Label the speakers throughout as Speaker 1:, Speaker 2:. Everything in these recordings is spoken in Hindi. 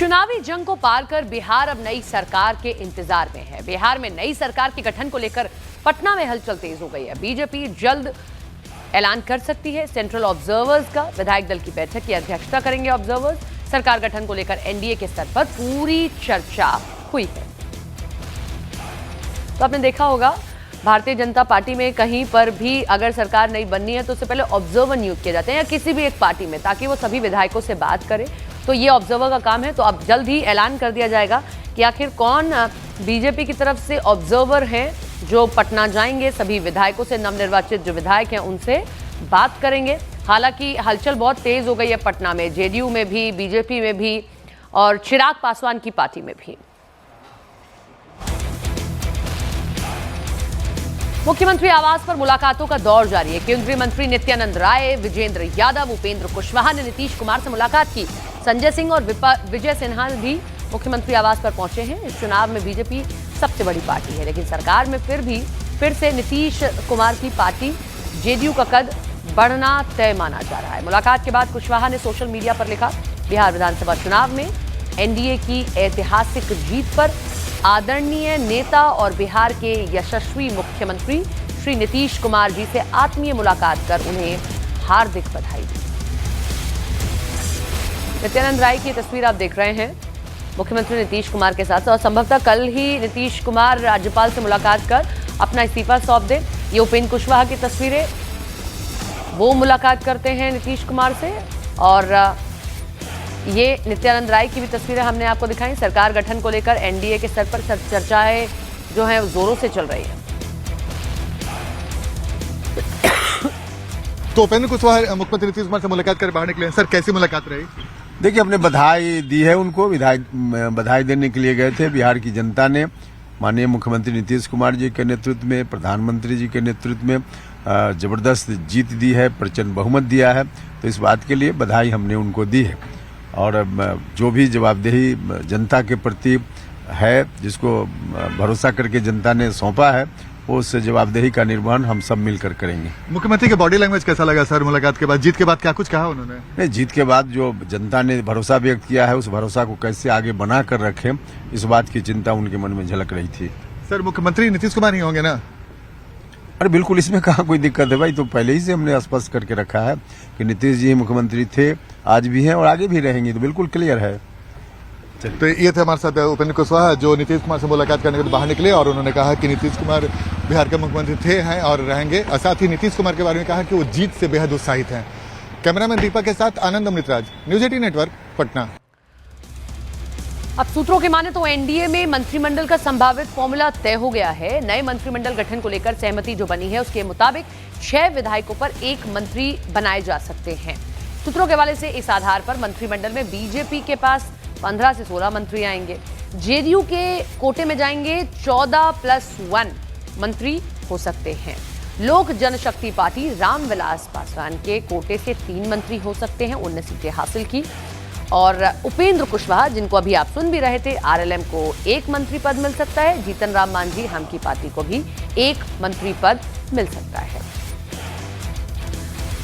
Speaker 1: चुनावी जंग को पार कर बिहार अब नई सरकार के इंतजार में है। बिहार में नई सरकार के गठन को लेकर पटना में हलचल तेज हो गई है। बीजेपी जल्द ऐलान कर सकती है सेंट्रल ऑब्जर्वर्स का। विधायक दल की बैठक की अध्यक्षता करेंगे ऑब्जर्वर्स। सरकार गठन को लेकर एनडीए के स्तर पर पूरी चर्चा हुई है। तो आपने देखा होगा भारतीय जनता पार्टी में कहीं पर भी अगर सरकार नहीं बननी है तो उससे पहले ऑब्जर्वर नियुक्त किए जाते हैं या किसी भी एक पार्टी में, ताकि वो सभी विधायकों से बात करे। तो ये ऑब्जर्वर का काम है। तो अब जल्द ही ऐलान कर दिया जाएगा कि आखिर कौन बीजेपी की तरफ से ऑब्जर्वर हैं जो पटना जाएंगे, सभी विधायकों से, नवनिर्वाचित जो विधायक हैं उनसे बात करेंगे। हालांकि हलचल बहुत तेज हो गई है पटना में, जेडीयू में भी, बीजेपी में भी और चिराग पासवान की पार्टी में भी। मुख्यमंत्री आवास पर मुलाकातों का दौर जारी है। केंद्रीय मंत्री नित्यानंद राय, विजेंद्र यादव, उपेंद्र कुशवाहा ने नीतीश कुमार से मुलाकात की। संजय सिंह और विजय सिन्हा भी मुख्यमंत्री आवास पर पहुंचे हैं। इस चुनाव में बीजेपी सबसे बड़ी पार्टी है, लेकिन सरकार में फिर से नीतीश कुमार की पार्टी जेडीयू का कद बढ़ना तय माना जा रहा है। मुलाकात के बाद कुशवाहा ने सोशल मीडिया पर लिखा, बिहार विधानसभा चुनाव में एनडीए की ऐतिहासिक जीत पर आदरणीय नेता और बिहार के यशस्वी मुख्यमंत्री श्री नीतीश कुमार जी से आत्मीय मुलाकात कर उन्हें हार्दिक बधाई दी। नित्यानंद राय की तस्वीर आप देख रहे हैं मुख्यमंत्री नीतीश कुमार के साथ, और संभवतः कल ही नीतीश कुमार राज्यपाल से मुलाकात कर अपना इस्तीफा सौंप दे। ये उपेंद्र कुशवाहा की तस्वीरें, वो मुलाकात करते हैं नीतीश कुमार से, और ये नित्यानंद राय की भी तस्वीरें हमने आपको दिखाई। सरकार गठन को लेकर एनडीए के स्तर पर चर्चाएं जो हैं जोरों से चल रही हैं।
Speaker 2: तो उपेंद्र कुशवाहा मुख्यमंत्री नीतीश कुमार से मुलाकात कर बाहर निकले। सर, कैसी मुलाकात रही?
Speaker 3: देखिए, हमने बधाई दी है उनको, बधाई देने के लिए गए थे। बिहार की जनता ने माननीय मुख्यमंत्री नीतीश कुमार जी के नेतृत्व में, प्रधानमंत्री जी के नेतृत्व में जबरदस्त जीत दी है, प्रचंड बहुमत दिया है। तो इस बात के लिए बधाई हमने उनको दी है, और जो भी जवाबदेही जनता के प्रति है, जिसको भरोसा करके जनता ने सौंपा है, उस जवाबदेही का निर्वहन हम सब मिलकर करेंगे।
Speaker 2: मुख्यमंत्री के बॉडी लैंग्वेज कैसा लगा सर मुलाकात के बाद? जीत के बाद क्या कुछ कहा उन्होंने?
Speaker 3: नहीं, जीत के बाद जो जनता ने भरोसा व्यक्त किया है, उस भरोसा को कैसे आगे बना कर रखें, इस बात की चिंता उनके मन में झलक रही थी।
Speaker 2: सर, मुख्यमंत्री नीतीश कुमार ही होंगे ना?
Speaker 3: अरे बिल्कुल, इसमें कहाँ कोई दिक्कत है भाई। तो पहले ही से हमने स्पष्ट करके रखा है कि नीतीश जी मुख्यमंत्री थे, आज भी हैं और आगे भी रहेंगे। तो बिल्कुल क्लियर है।
Speaker 2: तो ये थे हमारे साथ उपेंद्र कुशवाहा जो नीतीश कुमार से मुलाकात करने के बाद बाहर निकले, और उन्होंने कहा कि नीतीश कुमार बिहार के मुख्यमंत्री थे, हैं और रहेंगे। और साथ ही नीतीश कुमार के बारे में कहा कि वो जीत से बेहद उत्साहित हैं। कैमरामैन दीपक के साथ आनंद अमृतराज, न्यूज 18 नेटवर्क, पटना।
Speaker 1: अब सूत्रों के माने तो एनडीए में मंत्रिमंडल का संभावित फॉर्मूला तय हो गया है। नए मंत्रिमंडल गठन को लेकर सहमति जो बनी है, उसके मुताबिक 6 विधायकों पर 1 मंत्री बनाए जा सकते हैं। सूत्रों के हवाले से इस आधार पर मंत्रिमंडल में बीजेपी के पास 15 से 16 मंत्री आएंगे। जेडीयू के कोटे में जाएंगे 14+1 मंत्री हो सकते हैं। लोक जनशक्ति पार्टी रामविलास पासवान के कोटे से 3 मंत्री हो सकते हैं, 19 सीटें हासिल की। और उपेंद्र कुशवाहा, जिनको अभी आप सुन भी रहे थे, आरएलएम को 1 मंत्री पद मिल सकता है। जीतन राम मांझी, हम की पार्टी को भी 1 मंत्री पद मिल सकता है।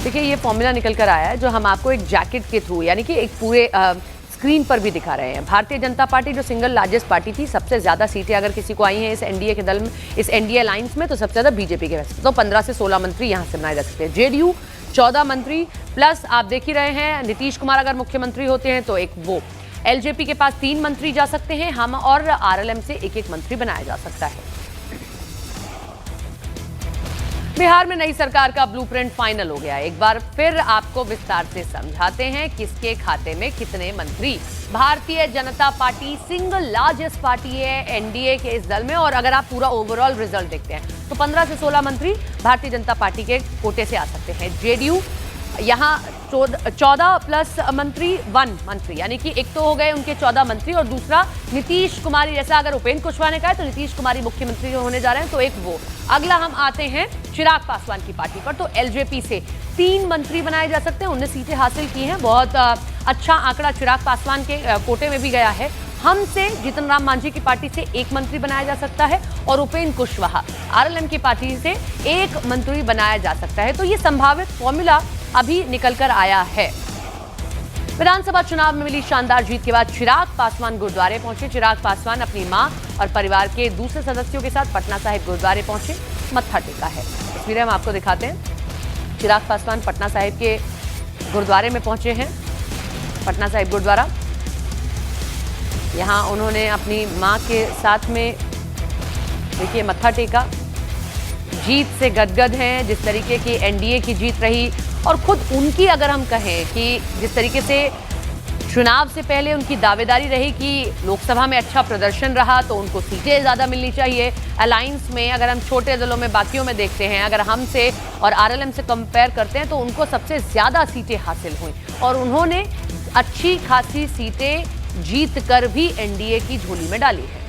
Speaker 1: देखिए, ये फॉर्मूला निकल कर आया है जो हम आपको एक जैकेट के थ्रू, यानी कि एक पूरे स्क्रीन पर भी दिखा रहे हैं। भारतीय जनता पार्टी जो सिंगल लार्जेस्ट पार्टी थी, सबसे ज्यादा सीटें अगर किसी को आई हैं इस एनडीए के दल में, इस एनडीए अलायंस में, तो सबसे ज्यादा बीजेपी के वैसे तो 15 से 16 मंत्री यहां से बनाए जा सकते हैं। जेडीयू 14 मंत्री प्लस आप देख ही रहे हैं नीतीश कुमार अगर मुख्यमंत्री होते हैं तो एक वो। एलजेपी के पास 3 मंत्री जा सकते हैं, हम और आरएलएम से 1-1 मंत्री बनाया जा सकता है। बिहार में नई सरकार का ब्लूप्रिंट फाइनल हो गया। एक बार फिर आपको विस्तार से समझाते हैं किसके खाते में कितने मंत्री। Bharatiya Janata party single largest party है एनडीए के इस दल में, और अगर आप पूरा ओवरऑल रिजल्ट देखते हैं तो 15 से 16 मंत्री भारतीय जनता पार्टी के कोटे से आ सकते हैं। जेडीयू यहाँ 14+ मंत्री 1 मंत्री, यानी कि एक तो हो गए उनके 14 मंत्री, और दूसरा नीतीश कुमारी, जैसा अगर उपेंद्र कुशवाहा ने कहा है तो नीतीश कुमारी मुख्यमंत्री होने जा रहे हैं, तो एक वो। अगला हम आते हैं चिराग पासवान की पार्टी पर, तो एलजेपी से 3 मंत्री बनाए जा सकते हैं, 19 सीटें हासिल की हैं। बहुत अच्छा आंकड़ा चिराग पासवान के कोटे में भी गया है। हमसे जीतन राम मांझी की पार्टी से 1 मंत्री बनाया जा सकता है, और उपेंद्र कुशवाहा आरएलएम की पार्टी से 1 मंत्री बनाया जा सकता है। तो ये संभावित फॉर्मूला अभी निकल कर आया है। विधानसभा चुनाव में मिली शानदार जीत के बाद चिराग पासवान गुरुद्वारे पहुंचे। चिराग पासवान अपनी मां और परिवार के दूसरे सदस्यों के साथ पटना साहिब गुरुद्वारे पहुंचे, मत्था टेका है। तस्वीरें हम आपको दिखाते हैं। चिराग पासवान पटना साहिब के गुरुद्वारे में पहुंचे हैं। पटना साहिब गुरुद्वारा, यहां उन्होंने अपनी मां के साथ में देखिए मत्था टेका। जीत से गदगद हैं, जिस तरीके की एनडीए की जीत रही, और खुद उनकी अगर हम कहें कि जिस तरीके से चुनाव से पहले उनकी दावेदारी रही कि लोकसभा में अच्छा प्रदर्शन रहा तो उनको सीटें ज़्यादा मिलनी चाहिए। अलायंस में अगर हम छोटे दलों में बाकियों में देखते हैं, अगर हमसे और आरएलएम से कंपेयर करते हैं तो उनको सबसे ज़्यादा सीटें हासिल हुई और उन्होंने अच्छी खासी सीटें जीत कर भी एनडीए की झोली में डाली है।